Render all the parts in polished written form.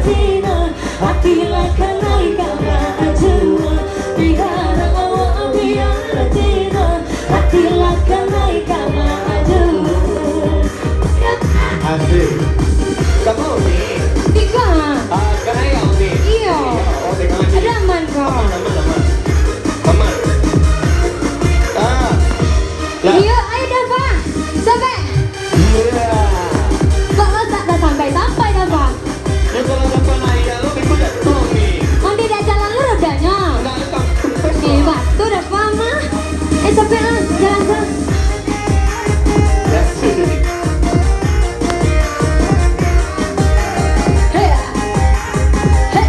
Cina, hati lakan naik maju. Biar awak biar Cina, hati lakan naik maju. Asik. Kamu nih. Tiga. Kena yang nih. Iya. Oh, tinggal lagi. Ada aman kok. Aman. Lah. Iya, ayo Dava. Sampai. Iya. Kok lo tak sampai Dava? Ya kalau dapat naik ya lo ikut dah tolong nih. Oh tidak jalan lu rodanya. Enggak lu tak kempes. Batu Dava mah. Sampai lah, jalan ke. Ya. Hei. Hei.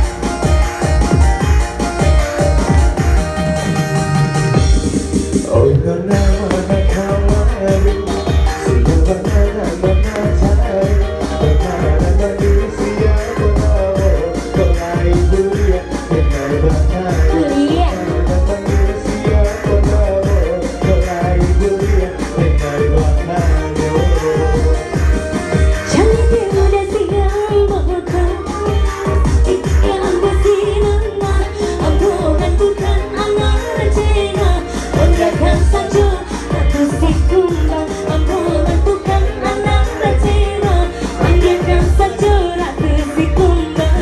Oh karena mana kawari siapa mana cari bagaimana manusia berlalu kelai bulia dengan bahaya Kuliah. manusia berlalu kelai bulia dengan bahaya. Jangan mudah siang berkata yang bersinar ampunkan bukan anak Cina. Ondahkan saja ratu si kumbang ampunkan bukan anak Cina. Ondahkan saja ratu si kumbang.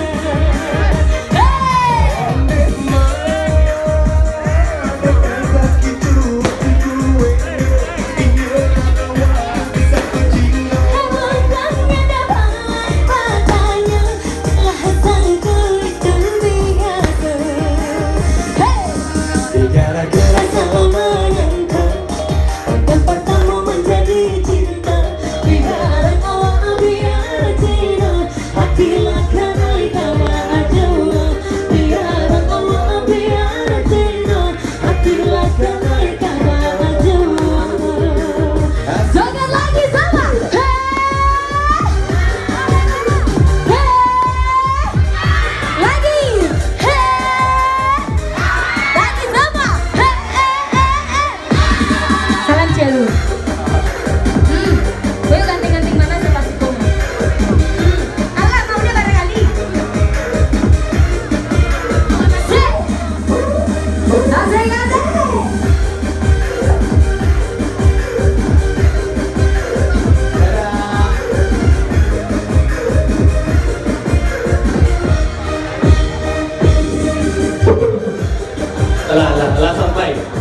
Harapannya dapat matanya lahasanku itu biasa. Gara-gara Rasa menyangka dan pertama menjadi cinta. Biar awak biar Cina, hati